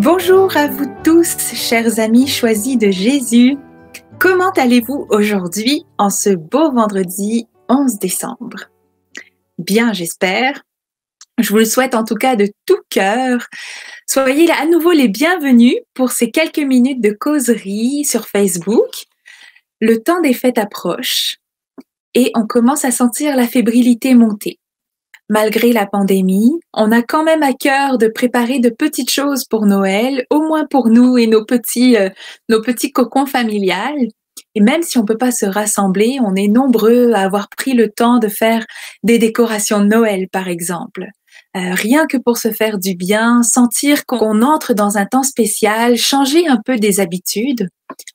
Bonjour à vous tous, chers amis choisis de Jésus. Comment allez-vous aujourd'hui en ce beau vendredi 11 décembre? Bien, j'espère. Je vous le souhaite en tout cas de tout cœur. Soyez à nouveau les bienvenus pour ces quelques minutes de causerie sur Facebook. Le temps des fêtes approche et on commence à sentir la fébrilité monter. Malgré la pandémie, on a quand même à cœur de préparer de petites choses pour Noël, au moins pour nous et nos petits cocons familiales. Et même si on peut pas se rassembler, on est nombreux à avoir pris le temps de faire des décorations de Noël, par exemple. Rien que pour se faire du bien, sentir qu'on entre dans un temps spécial, changer un peu des habitudes.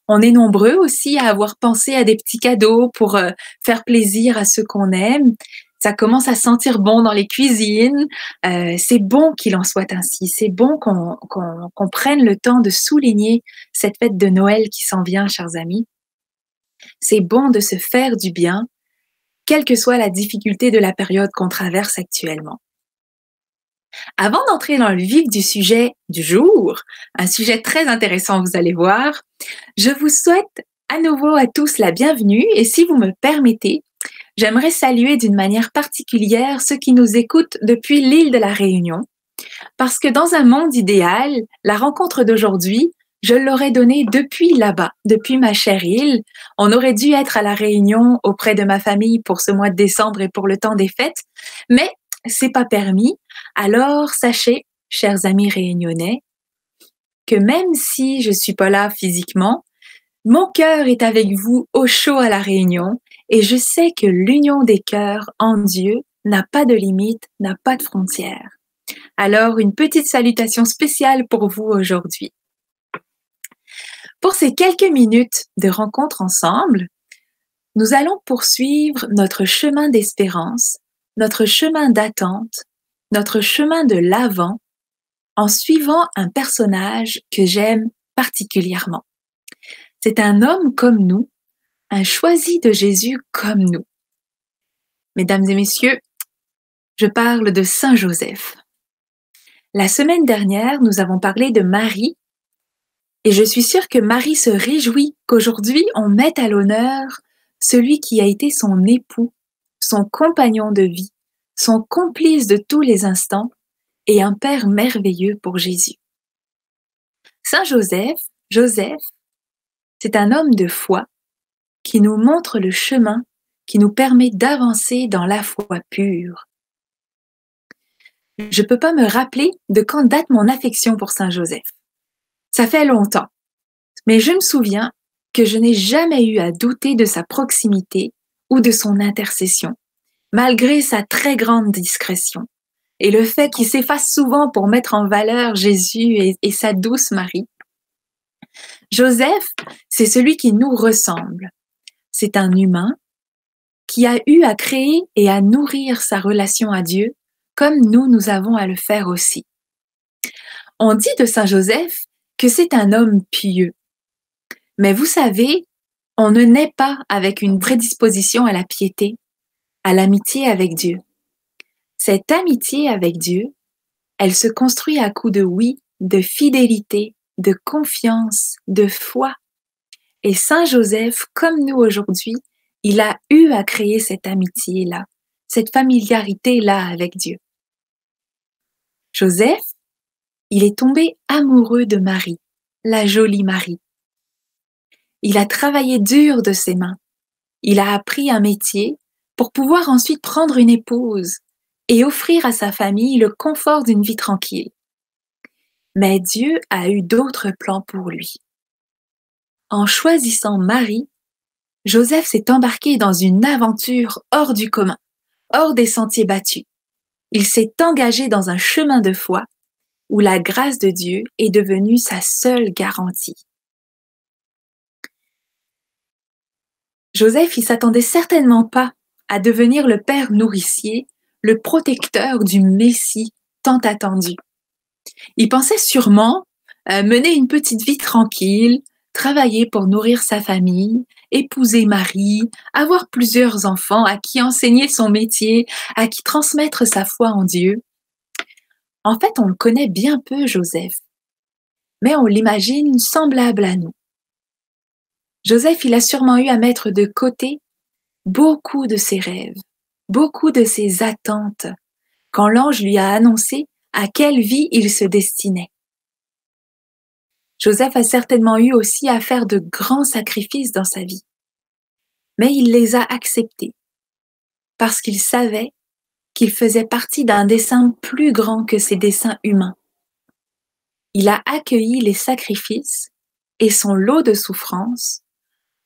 On est nombreux aussi à avoir pensé à des petits cadeaux pour faire plaisir à ceux qu'on aime. Ça commence à sentir bon dans les cuisines. C'est bon qu'il en soit ainsi. C'est bon qu'on prenne le temps de souligner cette fête de Noël qui s'en vient, chers amis. C'est bon de se faire du bien, quelle que soit la difficulté de la période qu'on traverse actuellement. Avant d'entrer dans le vif du sujet du jour, un sujet très intéressant, vous allez voir, je vous souhaite à nouveau à tous la bienvenue et si vous me permettez, j'aimerais saluer d'une manière particulière ceux qui nous écoutent depuis l'île de la Réunion, parce que dans un monde idéal, la rencontre d'aujourd'hui, je l'aurais donnée depuis là-bas, depuis ma chère île. On aurait dû être à la Réunion auprès de ma famille pour ce mois de décembre et pour le temps des fêtes, mais c'est pas permis. Alors sachez, chers amis réunionnais, que même si je suis pas là physiquement, mon cœur est avec vous au chaud à la Réunion et je sais que l'union des cœurs en Dieu n'a pas de limite, n'a pas de frontières. Alors, une petite salutation spéciale pour vous aujourd'hui. Pour ces quelques minutes de rencontre ensemble, nous allons poursuivre notre chemin d'espérance, notre chemin d'attente, notre chemin de l'avant en suivant un personnage que j'aime particulièrement. C'est un homme comme nous, un choisi de Jésus comme nous. Mesdames et messieurs, je parle de Saint Joseph. La semaine dernière, nous avons parlé de Marie et je suis sûre que Marie se réjouit qu'aujourd'hui on mette à l'honneur celui qui a été son époux, son compagnon de vie, son complice de tous les instants et un père merveilleux pour Jésus. Saint Joseph, c'est un homme de foi qui nous montre le chemin qui nous permet d'avancer dans la foi pure. Je peux pas me rappeler de quand date mon affection pour Saint Joseph. Ça fait longtemps, mais je me souviens que je n'ai jamais eu à douter de sa proximité ou de son intercession, malgré sa très grande discrétion et le fait qu'il s'efface souvent pour mettre en valeur Jésus et sa douce Marie. Joseph, c'est celui qui nous ressemble. C'est un humain qui a eu à créer et à nourrir sa relation à Dieu comme nous avons à le faire aussi. On dit de Saint Joseph que c'est un homme pieux. Mais vous savez, on ne naît pas avec une prédisposition à la piété, à l'amitié avec Dieu. Cette amitié avec Dieu, elle se construit à coups de oui, de fidélité, de confiance, de foi. Et Saint Joseph, comme nous aujourd'hui, il a eu à créer cette amitié-là, cette familiarité-là avec Dieu. Joseph, il est tombé amoureux de Marie, la jolie Marie. Il a travaillé dur de ses mains. Il a appris un métier pour pouvoir ensuite prendre une épouse et offrir à sa famille le confort d'une vie tranquille. Mais Dieu a eu d'autres plans pour lui. En choisissant Marie, Joseph s'est embarqué dans une aventure hors du commun, hors des sentiers battus. Il s'est engagé dans un chemin de foi où la grâce de Dieu est devenue sa seule garantie. Joseph, il s'attendait certainement pas à devenir le père nourricier, le protecteur du Messie tant attendu. Il pensait sûrement mener une petite vie tranquille, travailler pour nourrir sa famille, épouser Marie, avoir plusieurs enfants à qui enseigner son métier, à qui transmettre sa foi en Dieu. En fait, on le connaît bien peu, Joseph. mais on l'imagine semblable à nous. Joseph, il a sûrement eu à mettre de côté beaucoup de ses rêves, beaucoup de ses attentes, quand l'ange lui a annoncé à quelle vie il se destinait. Joseph a certainement eu aussi à faire de grands sacrifices dans sa vie, mais il les a acceptés, parce qu'il savait qu'il faisait partie d'un dessein plus grand que ses desseins humains. Il a accueilli les sacrifices et son lot de souffrances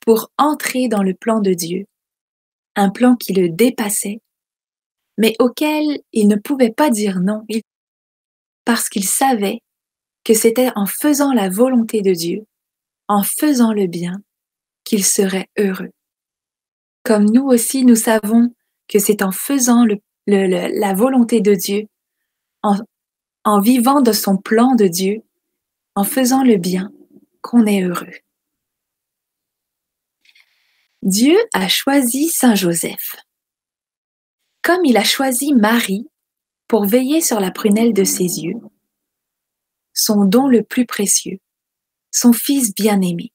pour entrer dans le plan de Dieu, un plan qui le dépassait, mais auquel il ne pouvait pas dire non, parce qu'il savait que c'était en faisant la volonté de Dieu, en faisant le bien, qu'il serait heureux. Comme nous aussi, nous savons que c'est en faisant la volonté de Dieu, en vivant de son plan de Dieu, en faisant le bien, qu'on est heureux. Dieu a choisi Saint Joseph. Comme il a choisi Marie pour veiller sur la prunelle de ses yeux, son don le plus précieux, son fils bien-aimé.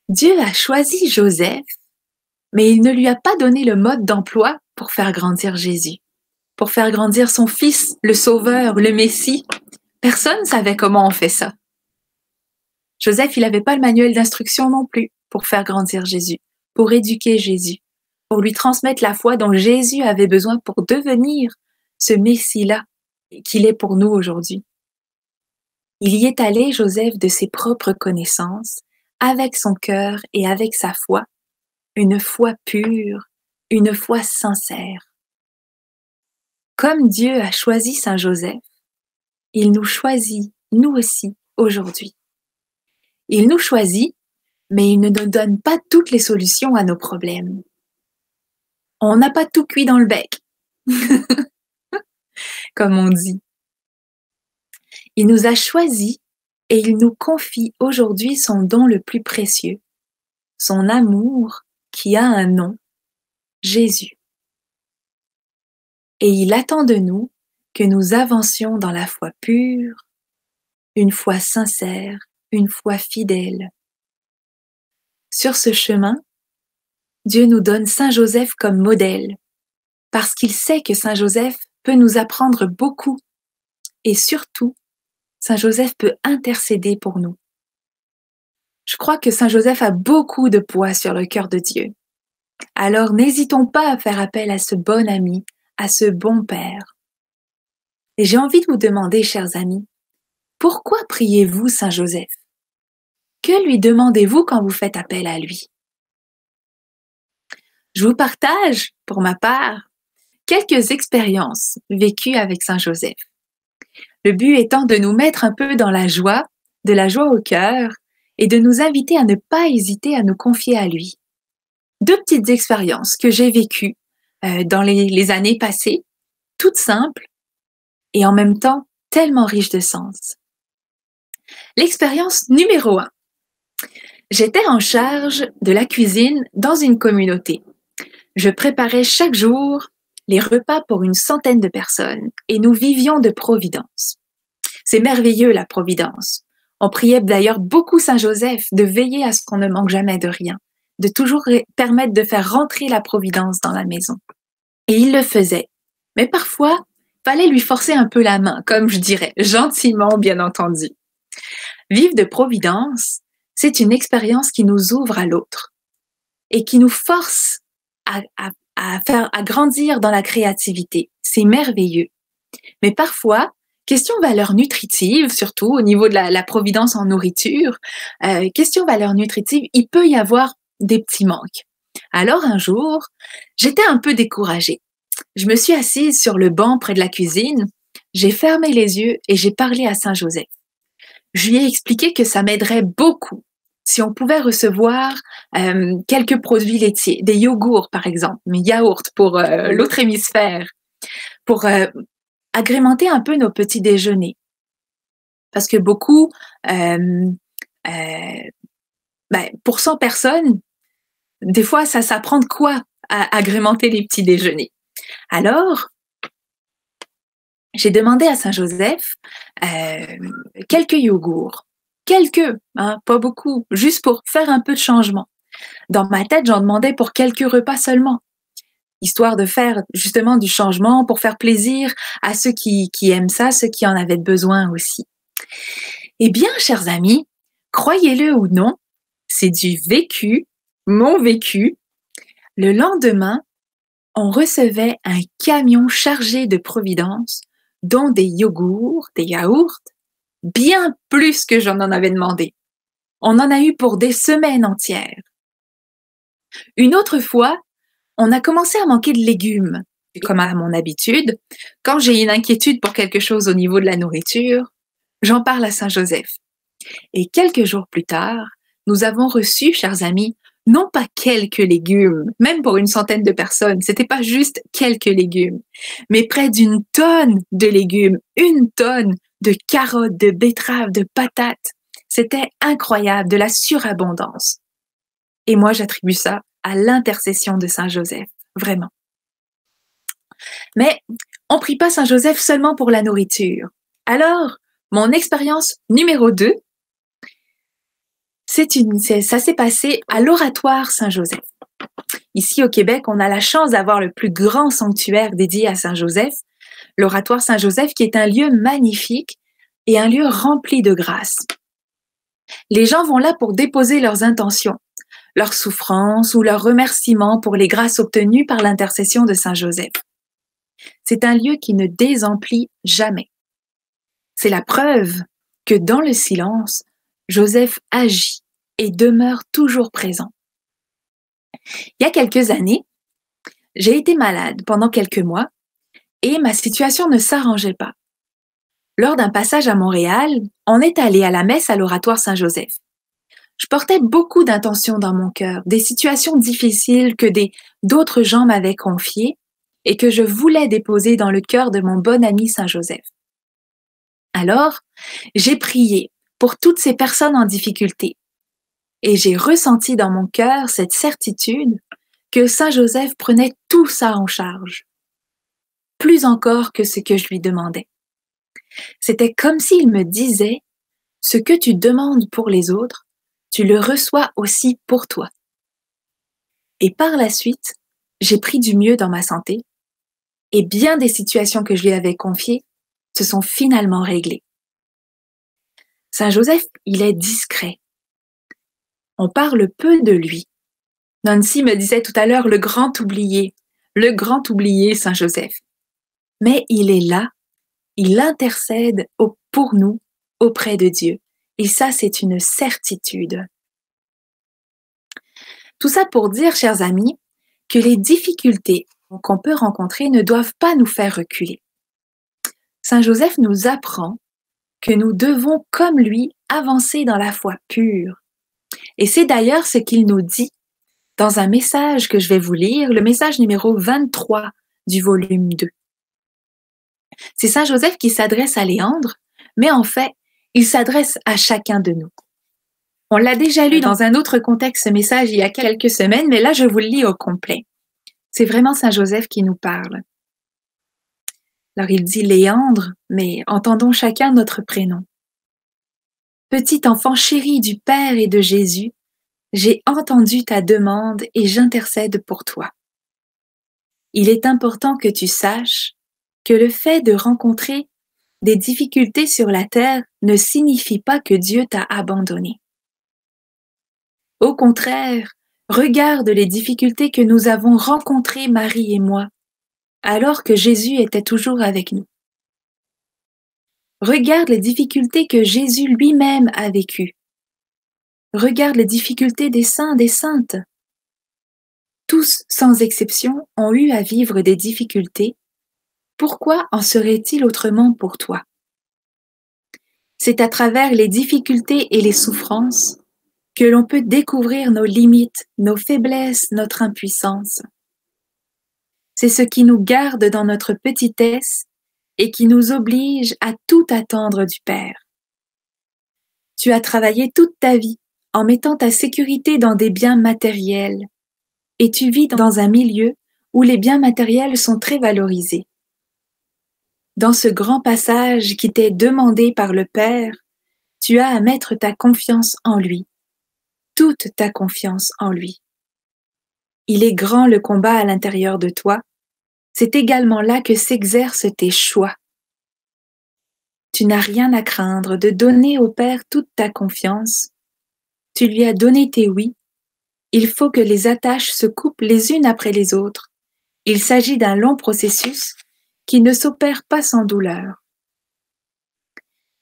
Dieu a choisi Joseph, mais il ne lui a pas donné le mode d'emploi pour faire grandir Jésus, pour faire grandir son fils, le Sauveur, le Messie. Personne ne savait comment on fait ça. Joseph, il n'avait pas le manuel d'instruction non plus pour faire grandir Jésus, pour éduquer Jésus, pour lui transmettre la foi dont Jésus avait besoin pour devenir ce Messie-là qu'il est pour nous aujourd'hui. Il y est allé, Joseph, de ses propres connaissances, avec son cœur et avec sa foi, une foi pure, une foi sincère. Comme Dieu a choisi Saint Joseph, il nous choisit, nous aussi, aujourd'hui. Il nous choisit, mais il ne nous donne pas toutes les solutions à nos problèmes. On n'a pas tout cuit dans le bec, comme on dit. Il nous a choisis et il nous confie aujourd'hui son don le plus précieux, son amour qui a un nom, Jésus. Et il attend de nous que nous avancions dans la foi pure, une foi sincère, une foi fidèle. Sur ce chemin, Dieu nous donne Saint Joseph comme modèle, parce qu'il sait que Saint Joseph peut nous apprendre beaucoup, et surtout, Saint Joseph peut intercéder pour nous. Je crois que Saint Joseph a beaucoup de poids sur le cœur de Dieu. Alors n'hésitons pas à faire appel à ce bon ami, à ce bon Père. Et j'ai envie de vous demander, chers amis, pourquoi priez-vous Saint Joseph? Que lui demandez-vous quand vous faites appel à lui? Je vous partage, pour ma part, quelques expériences vécues avec Saint Joseph. Le but étant de nous mettre un peu dans de la joie au cœur, et de nous inviter à ne pas hésiter à nous confier à lui. 2 petites expériences que j'ai vécues dans les années passées, toutes simples et en même temps tellement riches de sens. L'expérience numéro 1. J'étais en charge de la cuisine dans une communauté. Je préparais chaque jour les repas pour une centaine de personnes et nous vivions de providence. C'est merveilleux la providence. On priait d'ailleurs beaucoup Saint Joseph de veiller à ce qu'on ne manque jamais de rien, de toujours permettre de faire rentrer la providence dans la maison. Et il le faisait. Mais parfois, fallait lui forcer un peu la main, comme je dirais, gentiment bien entendu. Vivre de providence, c'est une expérience qui nous ouvre à l'autre et qui nous force à grandir dans la créativité. C'est merveilleux. Mais parfois, question valeur nutritive, surtout au niveau de la providence en nourriture, question valeur nutritive, il peut y avoir des petits manques. Alors un jour, j'étais un peu découragée. Je me suis assise sur le banc près de la cuisine, j'ai fermé les yeux et j'ai parlé à Saint Joseph. Je lui ai expliqué que ça m'aiderait beaucoup si on pouvait recevoir quelques produits laitiers, des yogourts par exemple, mais yaourts pour l'autre hémisphère, pour agrémenter un peu nos petits déjeuners. Parce que beaucoup, pour 100 personnes, des fois, ça prend de quoi à agrémenter les petits déjeuners. Alors, j'ai demandé à Saint Joseph quelques yogourts. Quelques, hein, pas beaucoup, juste pour faire un peu de changement. Dans ma tête, j'en demandais pour quelques repas seulement, histoire de faire justement du changement, pour faire plaisir à ceux qui aiment ça, ceux qui en avaient besoin aussi. Eh bien, chers amis, croyez-le ou non, c'est du vécu, mon vécu. Le lendemain, on recevait un camion chargé de providence, dont des yogourts, des yaourts, bien plus que j'en en avais demandé. On en a eu pour des semaines entières. Une autre fois, on a commencé à manquer de légumes. Et comme à mon habitude, quand j'ai une inquiétude pour quelque chose au niveau de la nourriture, j'en parle à Saint Joseph. Et quelques jours plus tard, nous avons reçu, chers amis, non pas quelques légumes, même pour une centaine de personnes, c'était pas juste quelques légumes, mais près d'une tonne de légumes, une tonne de carottes, de betteraves, de patates. C'était incroyable, de la surabondance. Et moi, j'attribue ça à l'intercession de Saint Joseph, vraiment. Mais on prie pas Saint Joseph seulement pour la nourriture. Alors, mon expérience numéro 2, ça s'est passé à l'Oratoire Saint-Joseph. Ici au Québec, on a la chance d'avoir le plus grand sanctuaire dédié à Saint-Joseph, l'Oratoire Saint-Joseph, qui est un lieu magnifique et un lieu rempli de grâce. Les gens vont là pour déposer leurs intentions, leurs souffrances ou leurs remerciements pour les grâces obtenues par l'intercession de Saint-Joseph. C'est un lieu qui ne désemplit jamais. C'est la preuve que dans le silence, Joseph agit et demeure toujours présent. Il y a quelques années, j'ai été malade pendant quelques mois et ma situation ne s'arrangeait pas. Lors d'un passage à Montréal, on est allé à la messe à l'Oratoire Saint-Joseph. Je portais beaucoup d'intentions dans mon cœur, des situations difficiles que d'autres gens m'avaient confiées et que je voulais déposer dans le cœur de mon bon ami Saint-Joseph. Alors, j'ai prié pour toutes ces personnes en difficulté et j'ai ressenti dans mon cœur cette certitude que Saint Joseph prenait tout ça en charge, plus encore que ce que je lui demandais. C'était comme s'il me disait, ce que tu demandes pour les autres, tu le reçois aussi pour toi. Et par la suite, j'ai pris du mieux dans ma santé et bien des situations que je lui avais confiées se sont finalement réglées. Saint Joseph, il est discret. On parle peu de lui. Nancy me disait tout à l'heure le grand oublié Saint Joseph. Mais il est là, il intercède pour nous auprès de Dieu. Et ça, c'est une certitude. Tout ça pour dire, chers amis, que les difficultés qu'on peut rencontrer ne doivent pas nous faire reculer. Saint Joseph nous apprend que nous devons, comme lui, avancer dans la foi pure. Et c'est d'ailleurs ce qu'il nous dit dans un message que je vais vous lire, le message numéro 23 du volume 2. C'est Saint Joseph qui s'adresse à Léandre, mais en fait, il s'adresse à chacun de nous. On l'a déjà lu dans un autre contexte, ce message, il y a quelques semaines, mais là, je vous le lis au complet. C'est vraiment Saint Joseph qui nous parle. Alors, il dit Léandre, mais entendons chacun notre prénom. Petit enfant chéri du Père et de Jésus, j'ai entendu ta demande et j'intercède pour toi. Il est important que tu saches que le fait de rencontrer des difficultés sur la terre ne signifie pas que Dieu t'a abandonné. Au contraire, regarde les difficultés que nous avons rencontrées, Marie et moi, alors que Jésus était toujours avec nous. Regarde les difficultés que Jésus lui-même a vécues. Regarde les difficultés des saints, des saintes. Tous, sans exception, ont eu à vivre des difficultés. Pourquoi en serait-il autrement pour toi? C'est à travers les difficultés et les souffrances que l'on peut découvrir nos limites, nos faiblesses, notre impuissance. C'est ce qui nous garde dans notre petitesse et qui nous oblige à tout attendre du Père. Tu as travaillé toute ta vie en mettant ta sécurité dans des biens matériels et tu vis dans un milieu où les biens matériels sont très valorisés. Dans ce grand passage qui t'est demandé par le Père, tu as à mettre ta confiance en lui, toute ta confiance en lui. Il est grand le combat à l'intérieur de toi, c'est également là que s'exercent tes choix. Tu n'as rien à craindre de donner au Père toute ta confiance. Tu lui as donné tes oui. Il faut que les attaches se coupent les unes après les autres. Il s'agit d'un long processus qui ne s'opère pas sans douleur.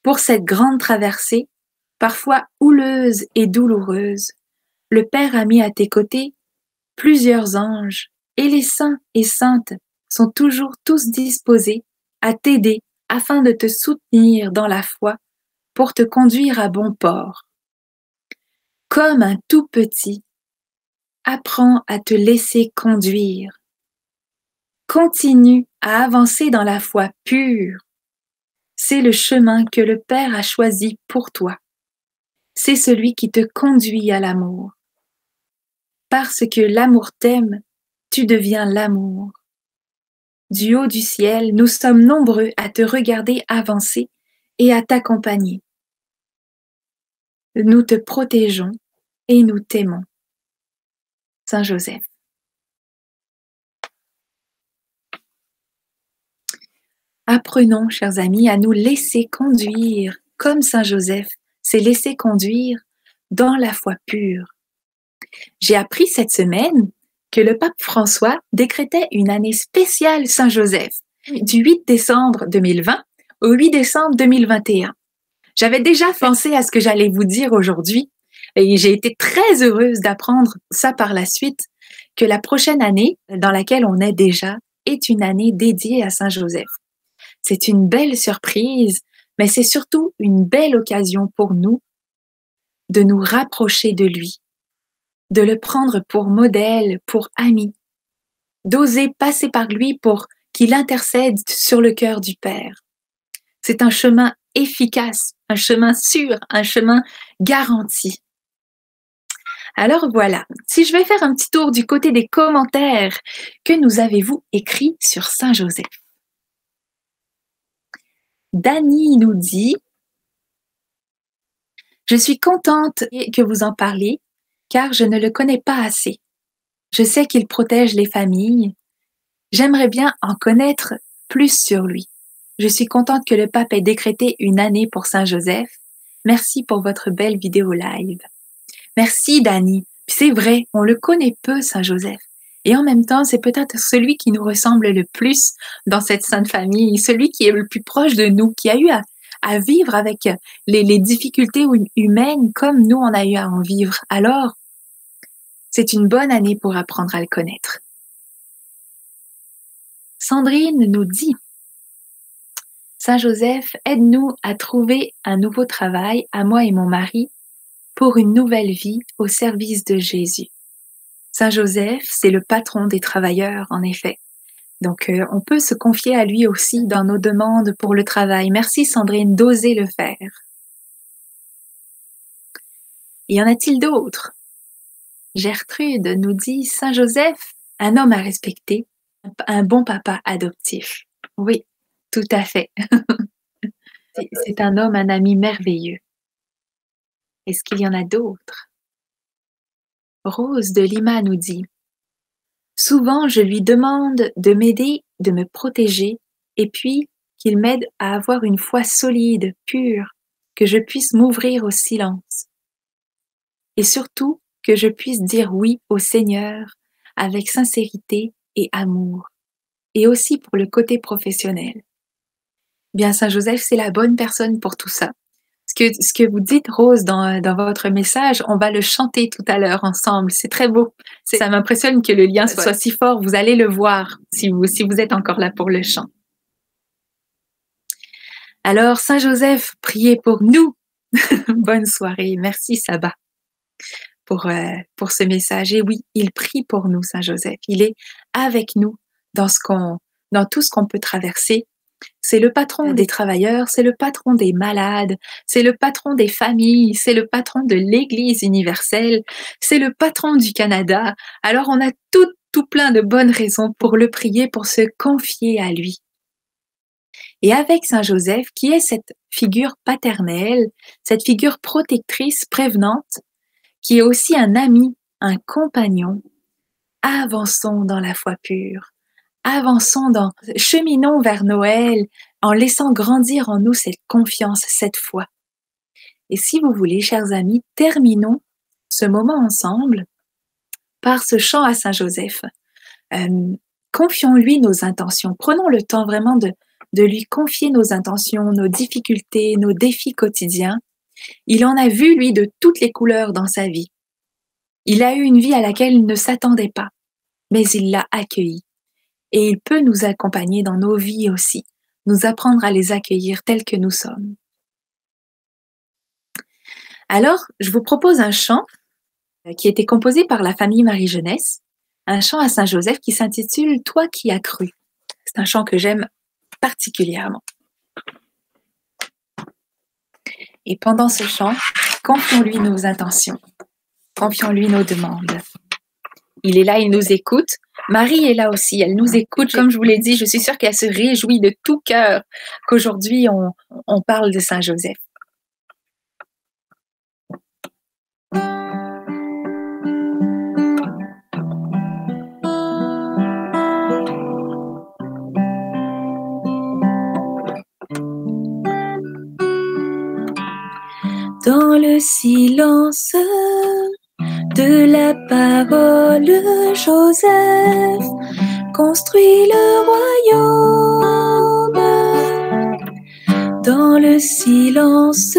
Pour cette grande traversée, parfois houleuse et douloureuse, le Père a mis à tes côtés plusieurs anges, et les saints et saintes sont toujours tous disposés à t'aider afin de te soutenir dans la foi pour te conduire à bon port. Comme un tout petit, apprends à te laisser conduire. Continue à avancer dans la foi pure. C'est le chemin que le Père a choisi pour toi. C'est celui qui te conduit à l'amour. Parce que l'amour t'aime, tu deviens l'amour. Du haut du ciel, nous sommes nombreux à te regarder avancer et à t'accompagner. Nous te protégeons et nous t'aimons. Saint Joseph. Apprenons, chers amis, à nous laisser conduire, comme Saint Joseph s'est laissé conduire dans la foi pure. J'ai appris cette semaine que le pape François décrétait une année spéciale Saint Joseph, du 8 décembre 2020 au 8 décembre 2021. J'avais déjà pensé à ce que j'allais vous dire aujourd'hui et j'ai été très heureuse d'apprendre ça par la suite, que la prochaine année, dans laquelle on est déjà, est une année dédiée à Saint Joseph. C'est une belle surprise, mais c'est surtout une belle occasion pour nous de nous rapprocher de lui, de le prendre pour modèle, pour ami, d'oser passer par lui pour qu'il intercède sur le cœur du Père. C'est un chemin efficace, un chemin sûr, un chemin garanti. Alors voilà, si je vais faire un petit tour du côté des commentaires, que nous avez-vous écrit sur Saint Joseph? Dany nous dit « Je suis contente que vous en parliez, car je ne le connais pas assez. Je sais qu'il protège les familles. J'aimerais bien en connaître plus sur lui. Je suis contente que le pape ait décrété une année pour Saint Joseph. Merci pour votre belle vidéo live. » Merci Dany. C'est vrai, on le connaît peu, Saint Joseph. Et en même temps, c'est peut-être celui qui nous ressemble le plus dans cette sainte famille, celui qui est le plus proche de nous, qui a eu à vivre avec les difficultés humaines comme nous, on a eu à en vivre. Alors, c'est une bonne année pour apprendre à le connaître. Sandrine nous dit « Saint Joseph, aide-nous à trouver un nouveau travail, à moi et mon mari, pour une nouvelle vie au service de Jésus. » Saint Joseph, c'est le patron des travailleurs, en effet. Donc, on peut se confier à lui aussi dans nos demandes pour le travail. Merci Sandrine d'oser le faire. Y en a-t-il d'autres? Gertrude nous dit « Saint Joseph, un homme à respecter, un bon papa adoptif. » Oui, tout à fait. C'est un homme, un ami merveilleux. Est-ce qu'il y en a d'autres? Rose de Lima nous dit « Souvent, je lui demande de m'aider, de me protéger, et puis qu'il m'aide à avoir une foi solide, pure, que je puisse m'ouvrir au silence. Et surtout, que je puisse dire oui au Seigneur avec sincérité et amour, et aussi pour le côté professionnel. » Bien, Saint Joseph, c'est la bonne personne pour tout ça. Ce que vous dites, Rose, dans votre message, on va le chanter tout à l'heure ensemble. C'est très beau. Ça m'impressionne que le lien soit si fort. Vous allez le voir si vous êtes encore là pour le chant. Alors, Saint Joseph, priez pour nous. Bonne soirée. Merci, Saba, pour ce message. Et oui, il prie pour nous, Saint Joseph. Il est avec nous dans tout ce qu'on peut traverser. C'est le patron des travailleurs, c'est le patron des malades, c'est le patron des familles, c'est le patron de l'Église universelle, c'est le patron du Canada. Alors on a tout plein de bonnes raisons pour le prier, pour se confier à lui. Et avec Saint Joseph, qui est cette figure paternelle, cette figure protectrice, prévenante, qui est aussi un ami, un compagnon, avançons dans la foi pure, cheminons vers Noël en laissant grandir en nous cette confiance, cette foi. Et si vous voulez, chers amis, terminons ce moment ensemble par ce chant à Saint Joseph. Confions-lui nos intentions. Prenons le temps vraiment de lui confier nos intentions, nos difficultés, nos défis quotidiens. Il en a vu, lui, de toutes les couleurs dans sa vie. Il a eu une vie à laquelle il ne s'attendait pas, mais il l'a accueillie. Et il peut nous accompagner dans nos vies aussi, nous apprendre à les accueillir tels que nous sommes. Alors, je vous propose un chant qui a été composé par la famille Marie-Jeunesse, un chant à Saint Joseph qui s'intitule « Toi qui as cru ». C'est un chant que j'aime particulièrement. Et pendant ce chant, confions-lui nos intentions, confions-lui nos demandes. Il est là, il nous écoute. Marie est là aussi, elle nous écoute. Comme je vous l'ai dit, je suis sûre qu'elle se réjouit de tout cœur qu'aujourd'hui on parle de Saint Joseph. Dans le silence de la parole, Joseph construit le royaume. Dans le silence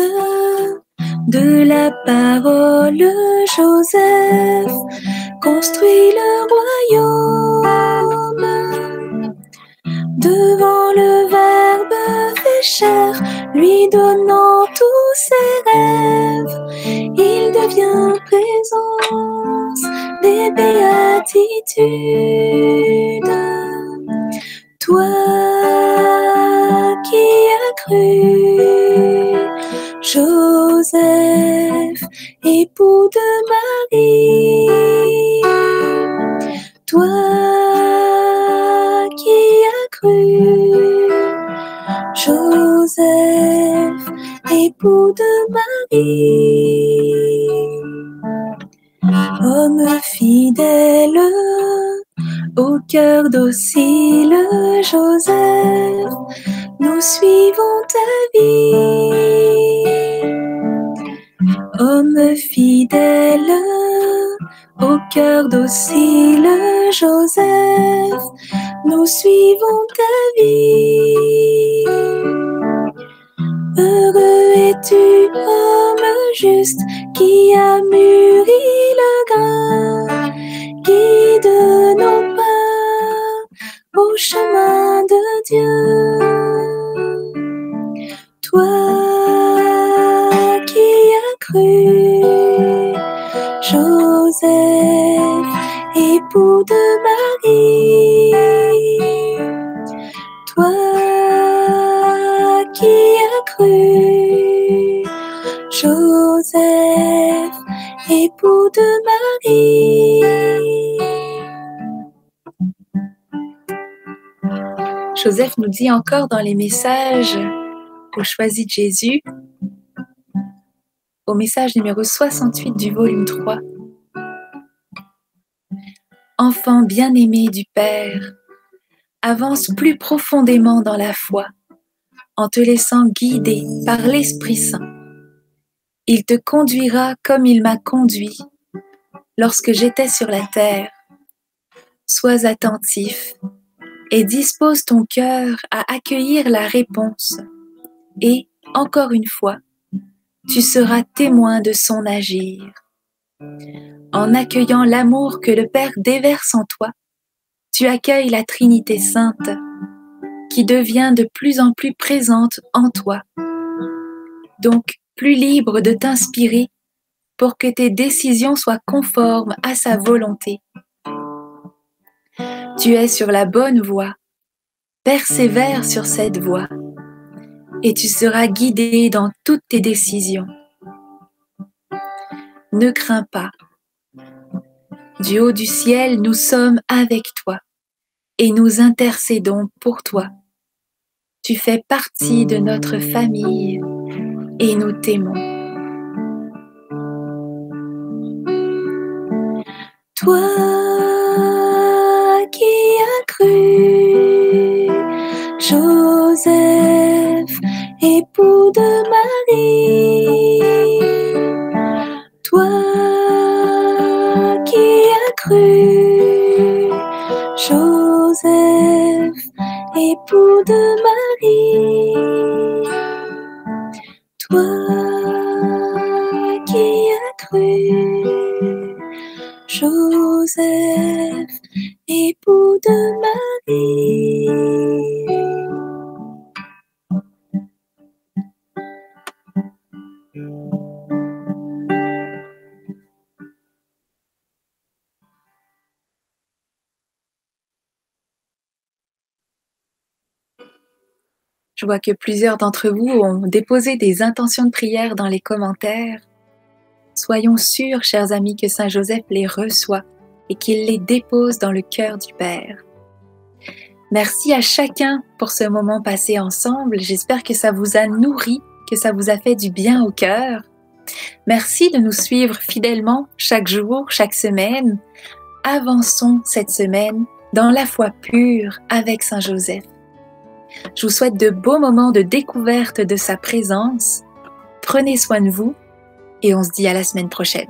de la parole, Joseph construit le royaume. Devant le Verbe fait chair, lui donnant tous ses rêves, il devient présence des béatitudes. Toi qui as cru, Joseph, époux de Marie, toi qui as cru, Joseph, époux de Marie. Homme fidèle, au cœur docile, Joseph, nous suivons ta vie. Homme fidèle, au cœur docile, Joseph, nous suivons ta vie. Heureux es-tu, homme juste, qui a mûri le grain, guide nos pas au chemin de Dieu. Toi qui as cru, Joseph, époux de Marie, toi qui as cru, Joseph, époux de Marie. Joseph nous dit encore dans les messages au Choisi de Jésus, au message numéro 68 du volume 3. Enfant bien-aimé du Père, avance plus profondément dans la foi, en te laissant guider par l'Esprit Saint. Il te conduira comme il m'a conduit lorsque j'étais sur la terre. Sois attentif et dispose ton cœur à accueillir la réponse. Et, encore une fois, tu seras témoin de son agir. En accueillant l'amour que le Père déverse en toi, tu accueilles la Trinité Sainte qui devient de plus en plus présente en toi. Donc, plus libre de t'inspirer pour que tes décisions soient conformes à sa volonté. Tu es sur la bonne voie. Persévère sur cette voie et tu seras guidé dans toutes tes décisions. Ne crains pas. Du haut du ciel, nous sommes avec toi et nous intercédons pour toi. Tu fais partie de notre famille et nous t'aimons. Toi qui as cru, Joseph, époux de Marie, toi qui as cru, Joseph, époux de Marie, toi qui as cru, Joseph, époux de Marie. Je vois que plusieurs d'entre vous ont déposé des intentions de prière dans les commentaires. Soyons sûrs, chers amis, que Saint Joseph les reçoit et qu'il les dépose dans le cœur du Père. Merci à chacun pour ce moment passé ensemble. J'espère que ça vous a nourri, que ça vous a fait du bien au cœur. Merci de nous suivre fidèlement chaque jour, chaque semaine. Avançons cette semaine dans la foi pure avec Saint Joseph. Je vous souhaite de beaux moments de découverte de sa présence. Prenez soin de vous et on se dit à la semaine prochaine.